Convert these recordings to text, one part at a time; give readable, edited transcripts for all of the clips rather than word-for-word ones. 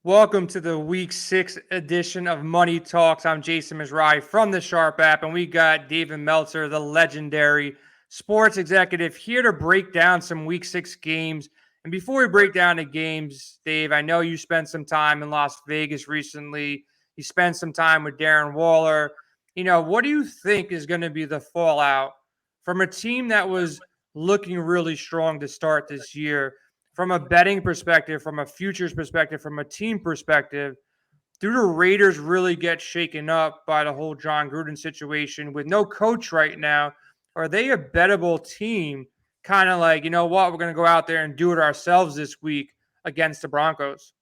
Welcome to the Week 6 edition of Money Talks. I'm Jason Mezrahi from the Sharp app, and we got David Meltzer, the legendary sports executive, here to break down some Week 6 games. And before we break down the games, Dave, I know you spent some time in Las Vegas recently. You spent some time with Darren Waller. What do you think is going to be the fallout from a team that was looking really strong to start this year? From a betting perspective, from a futures perspective, from a team perspective, do the Raiders really get shaken up by the whole John Gruden situation with no coach right now? Are they a bettable team? Kind of like, you know what, we're going to go out there and do it ourselves this week against the Broncos.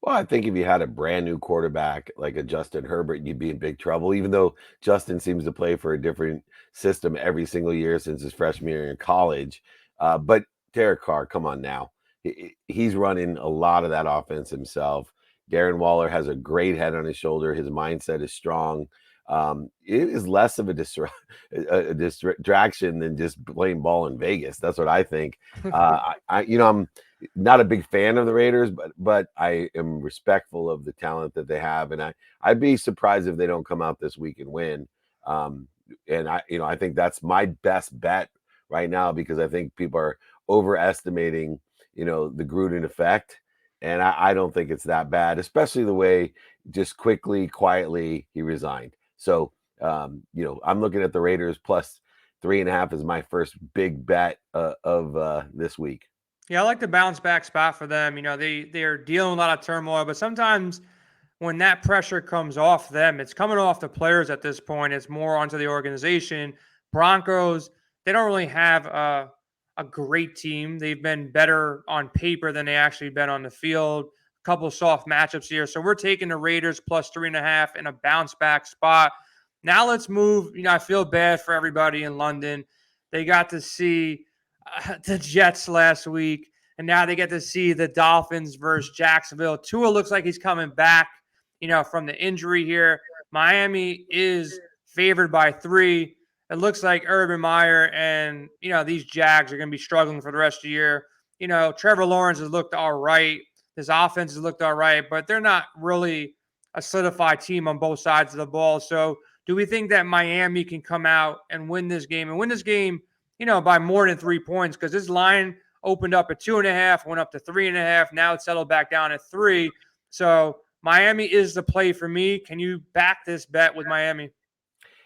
Well, I think if you had a brand new quarterback like a Justin Herbert, you'd be in big trouble, even though Justin seems to play for a different system every single year since his freshman year in college. But Derek Carr, come on now. He's running a lot of that offense himself. Darren Waller has a great head on his shoulder. His mindset is strong. It is less of a distraction than just playing ball in Vegas. That's what I think. I'm not a big fan of the Raiders, but I am respectful of the talent that they have, and I'd be surprised if they don't come out this week and win. Um, and I think that's my best bet right now because I think people are overestimating, the Gruden effect, and I don't think it's that bad, especially the way just quickly, quietly he resigned. So, I'm looking at the Raiders plus 3.5 is my first big bet of this week. Yeah, I like the bounce back spot for them. They're dealing with a lot of turmoil, but sometimes when that pressure comes off them, it's coming off the players at this point. It's more onto the organization. Broncos, they don't really have a great team. They've been better on paper than they actually been on the field. A couple of soft matchups here. So we're taking the Raiders plus 3.5 in a bounce back spot. Now let's move. I feel bad for everybody in London. They got to see the Jets last week, and now they get to see the Dolphins versus Jacksonville. Tua looks like he's coming back, from the injury here. Miami is favored by 3. It looks like Urban Meyer and, these Jags are going to be struggling for the rest of the year. Trevor Lawrence has looked all right. His offense has looked all right, but they're not really a solidified team on both sides of the ball. So do we think that Miami can come out and win this game by more than 3 points? Because this line opened up at 2.5, went up to 3.5. Now it's settled back down at 3. So Miami is the play for me. Can you back this bet with Miami?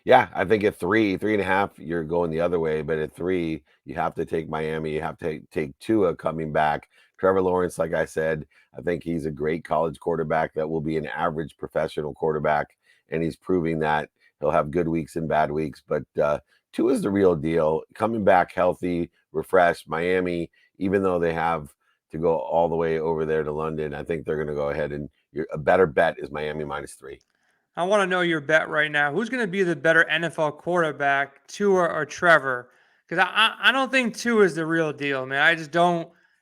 Yeah, I think at 3.5, you're going the other way. But at 3, you have to take Miami. You have to take Tua coming back. Trevor Lawrence, like I said, I think he's a great college quarterback that will be an average professional quarterback. And he's proving that he'll have good weeks and bad weeks. But Tua is the real deal. Coming back healthy, refreshed. Miami, even though they have to go all the way over there to London, I think they're going to go ahead and a better bet is Miami minus 3. I want to know your bet right now. Who's going to be the better NFL quarterback, Tua or Trevor? Because I don't think Tua is the real deal, man.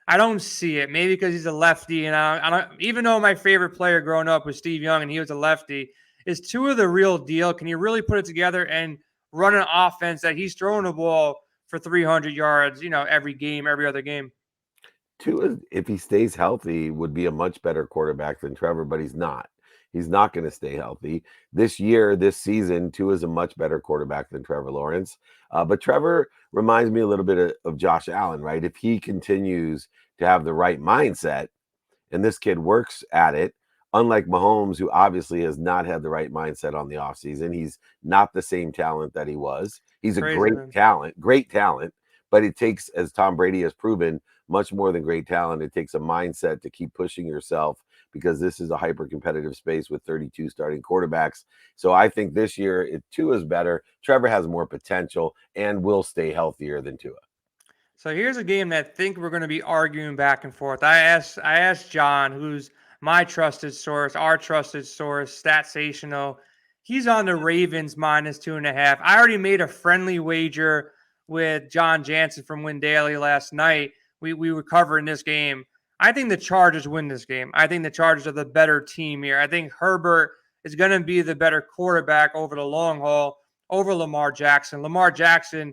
I don't see it. Maybe because he's a lefty, and I don't. Even though my favorite player growing up was Steve Young, and he was a lefty, is Tua the real deal? Can he really put it together and run an offense that he's throwing the ball for 300 yards? Every game, every other game. Tua, if he stays healthy, would be a much better quarterback than Trevor, but he's not. He's not going to stay healthy. This year, this season, Tua is a much better quarterback than Trevor Lawrence. But Trevor reminds me a little bit of Josh Allen, right? If he continues to have the right mindset, and this kid works at it, unlike Mahomes, who obviously has not had the right mindset on the offseason. He's not the same talent that he was. He's a Crazy, man. great talent, but it takes, as Tom Brady has proven, much more than great talent. It takes a mindset to keep pushing yourself because this is a hyper competitive space with 32 starting quarterbacks. So I think this year, Tua is better. Trevor has more potential and will stay healthier than Tua. So here's a game that I think we're going to be arguing back and forth. I asked John, who's my trusted source, our trusted source, Statsational. He's on the Ravens minus 2.5. I already made a friendly wager with John Jansen from Win Daily last night. We were covering this game. I think the Chargers win this game. I think the Chargers are the better team here. I think Herbert is going to be the better quarterback over the long haul over Lamar Jackson. Lamar Jackson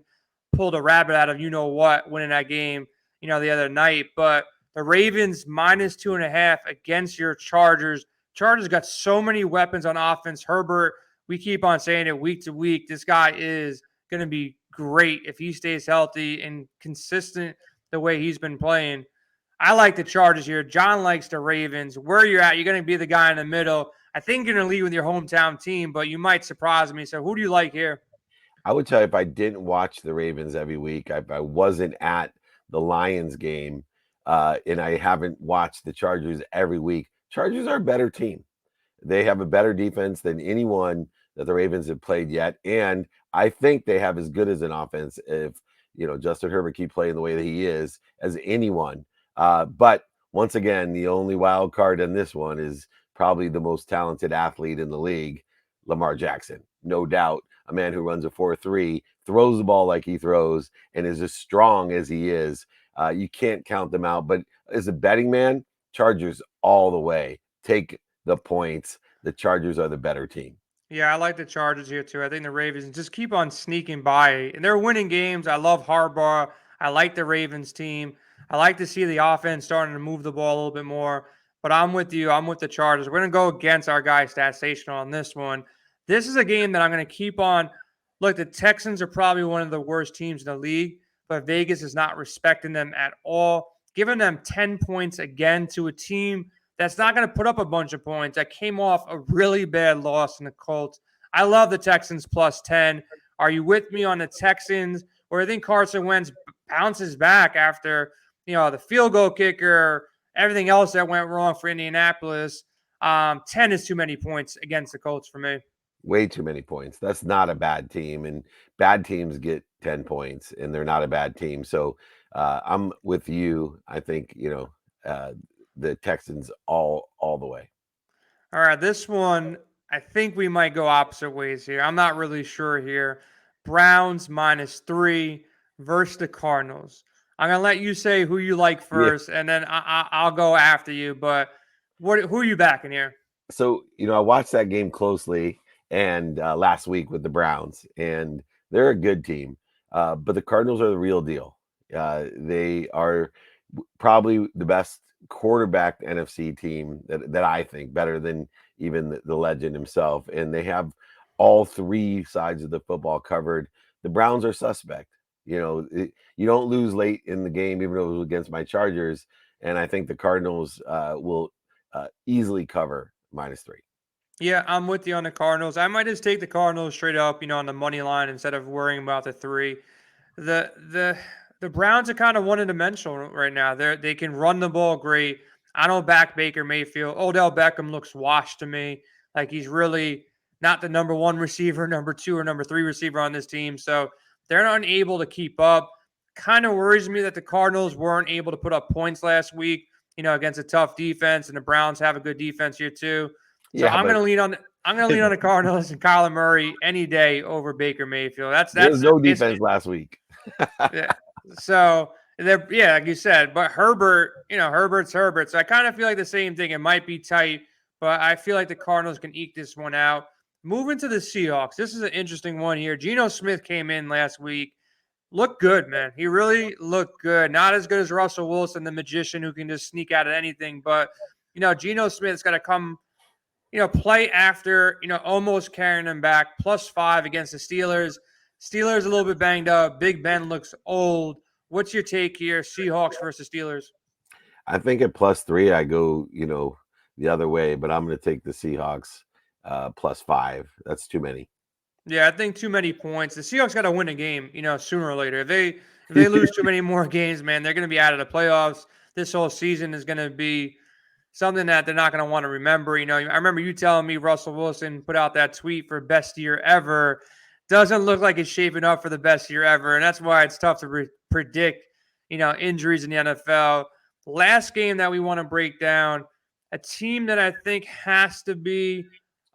pulled a rabbit out of what winning that game, the other night. But The Ravens -2.5 against your Chargers. Chargers got so many weapons on offense. Herbert, we keep on saying it week to week. This guy is going to be great if he stays healthy and consistent the way he's been playing. I like the Chargers here. John likes the Ravens. Where you're at, you're going to be the guy in the middle. I think you're going to lead with your hometown team, but you might surprise me. So who do you like here? I would tell you if I didn't watch the Ravens every week, if I wasn't at the Lions game, and I haven't watched the Chargers every week, Chargers are a better team. They have a better defense than anyone that the Ravens have played yet, and I think they have as good as an offense if Justin Herbert keep playing the way that he is as anyone. But once again, the only wild card in this one is probably the most talented athlete in the league, Lamar Jackson, no doubt. A man who runs a 4.3, throws the ball like he throws, and is as strong as he is. You can't count them out. But as a betting man, Chargers all the way. Take the points. The Chargers are the better team. Yeah, I like the Chargers here too. I think the Ravens just keep on sneaking by, and they're winning games. I love Harbaugh. I like the Ravens team. I like to see the offense starting to move the ball a little bit more. But I'm with you. I'm with the Chargers. We're going to go against our guy Stat Station on this one. This is a game that I'm going to keep on. Look, the Texans are probably one of the worst teams in the league, but Vegas is not respecting them at all, giving them 10 points again to a team that's not going to put up a bunch of points, that came off a really bad loss in the Colts. I love the Texans +10. Are you with me on the Texans? Or I think Carson Wentz bounces back after, the field goal kicker, everything else that went wrong for Indianapolis. 10 is too many points against the Colts for me. Way too many points. That's not a bad team, and bad teams get 10 points, and they're not a bad team. So I'm with you. I think the Texans all the way. All right, this one, I think we might go opposite ways here. I'm not really sure here. Browns -3 versus the Cardinals. I'm gonna let you say who you like Yeah. first, and then I'll go after you. But who are you backing here? So I watched that game closely, and last week with the Browns, and they're a good team, but the Cardinals are the real deal. They are probably the best quarterback NFC team that I think, better than even the legend himself, and they have all three sides of the football covered. The Browns are suspect. You don't lose late in the game, even though it was against my Chargers, and I think the Cardinals will easily cover -3. Yeah, I'm with you on the Cardinals. I might just take the Cardinals straight up, on the money line instead of worrying about the 3. The Browns are kind of one-dimensional right now. They can run the ball great. I don't back Baker Mayfield. Odell Beckham looks washed to me. Like he's really not the number 1 receiver, number 2, or number 3 receiver on this team. So they're unable to keep up. Kind of worries me that the Cardinals weren't able to put up points last week, against a tough defense, and the Browns have a good defense here too. So Yeah, I'm going but to lean on the Cardinals and Kyler Murray any day over Baker Mayfield. there was no It's defense last week. yeah. So like you said, but Herbert, Herbert's Herbert. So I kind of feel like the same thing. It might be tight, but I feel like the Cardinals can eke this one out. Moving to the Seahawks. This is an interesting one here. Geno Smith came in last week. Looked good, man. He really looked good. Not as good as Russell Wilson, the magician who can just sneak out of anything. But, Geno Smith's got to come, play after, almost carrying them back. +5 against the Steelers. Steelers a little bit banged up. Big Ben looks old. What's your take here? Seahawks versus Steelers. I think at +3, I go, the other way, but I'm going to take the Seahawks +5. That's too many. Yeah, I think too many points. The Seahawks got to win a game, sooner or later. If they lose too many more games, man, they're going to be out of the playoffs. This whole season is going to be something that they're not going to want to remember. I remember you telling me Russell Wilson put out that tweet for best year ever. Doesn't look like it's shaping up for the best year ever, and that's why it's tough to predict, injuries in the NFL. Last game that we want to break down, a team that I think has to be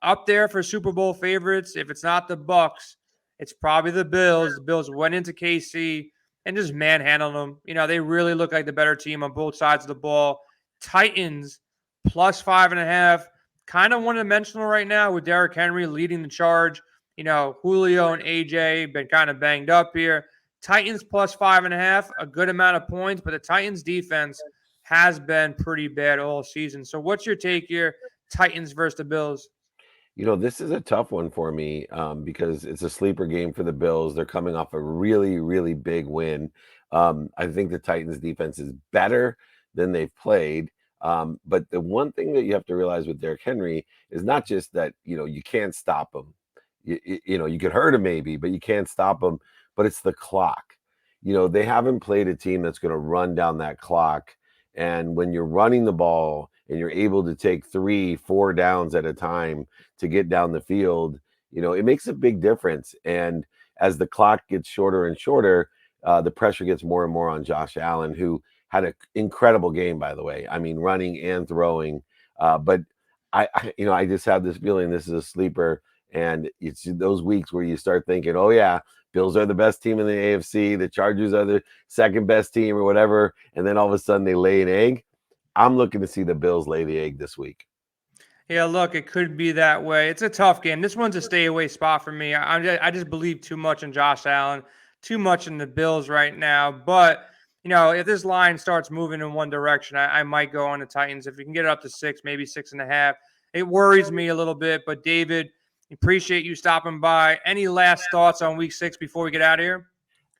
up there for Super Bowl favorites. If it's not the Bucks, it's probably the Bills. The Bills went into KC and just manhandled them. They really look like the better team on both sides of the ball. Titans +5.5, kind of one-dimensional right now with Derrick Henry leading the charge. Julio and AJ been kind of banged up here. Titans +5.5, a good amount of points, but the Titans defense has been pretty bad all season. So what's your take here? Titans versus the Bills. This is a tough one for me because it's a sleeper game for the Bills. They're coming off a really, really big win. I think the Titans defense is better than they've played. But the one thing that you have to realize with Derrick Henry is not just that, you can't stop him. You could hurt him maybe, but you can't stop him. But it's the clock. They haven't played a team that's going to run down that clock. And when you're running the ball and you're able to take 3-4 downs at a time to get down the field, it makes a big difference. And as the clock gets shorter and shorter, the pressure gets more and more on Josh Allen, who had an incredible game, by the way. I mean, running and throwing. But I just have this feeling this is a sleeper. And it's those weeks where you start thinking, oh, yeah, Bills are the best team in the AFC. The Chargers are the second best team or whatever. And then all of a sudden they lay an egg. I'm looking to see the Bills lay the egg this week. Yeah, look, it could be that way. It's a tough game. This one's a stay away spot for me. I just believe too much in Josh Allen, too much in the Bills right now. But, if this line starts moving in one direction, I might go on the Titans. If you can get it up to 6, maybe 6.5, it worries me a little bit. But, David, appreciate you stopping by. Any last thoughts on week 6 before we get out of here?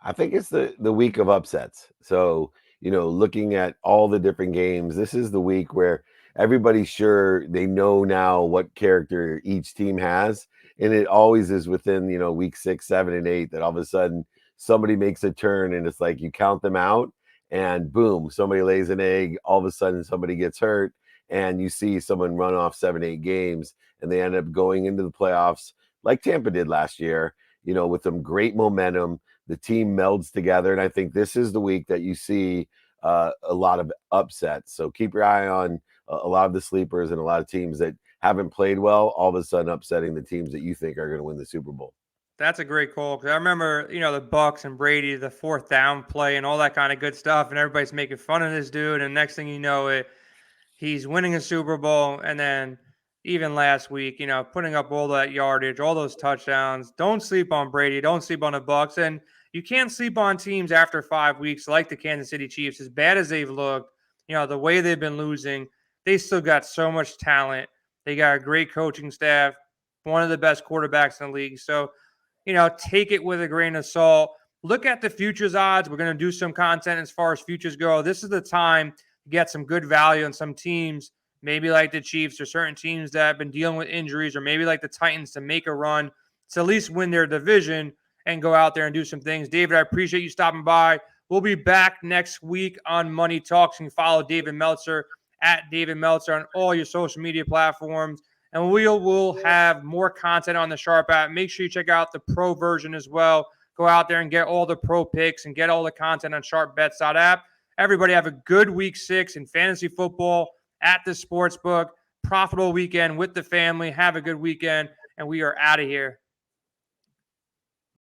I think it's the week of upsets. So, looking at all the different games, this is the week where everybody's sure they know now what character each team has. And it always is within, week 6, 7, and 8 that all of a sudden somebody makes a turn and it's like you count them out and boom, somebody lays an egg. All of a sudden somebody gets hurt and you see someone run off 7, 8 games and they end up going into the playoffs like Tampa did last year, with some great momentum. The team melds together. And I think this is the week that you see a lot of upsets. So keep your eye on a lot of the sleepers and a lot of teams that haven't played well, all of a sudden upsetting the teams that you think are going to win the Super Bowl. That's a great call because I remember, the Bucks and Brady, the 4th down play and all that kind of good stuff, and everybody's making fun of this dude. And next thing you know, he's winning a Super Bowl, and then even last week, putting up all that yardage, all those touchdowns. Don't sleep on Brady. Don't sleep on the Bucks, and you can't sleep on teams after 5 weeks like the Kansas City Chiefs. As bad as they've looked, the way they've been losing, they still got so much talent. They got a great coaching staff, one of the best quarterbacks in the league. So, take it with a grain of salt. Look at the futures odds. We're going to do some content as far as futures go. This is the time to get some good value on some teams, maybe like the Chiefs or certain teams that have been dealing with injuries, or maybe like the Titans to make a run to at least win their division and go out there and do some things. David, I appreciate you stopping by. We'll be back next week on Money Talks. You can follow David Meltzer at David Meltzer on all your social media platforms. And we will have more content on the Sharp app. Make sure you check out the pro version as well. Go out there and get all the pro picks and get all the content on sharpbets.app. Everybody have a good week 6 in fantasy football at the sportsbook. Profitable weekend with the family. Have a good weekend, and we are out of here.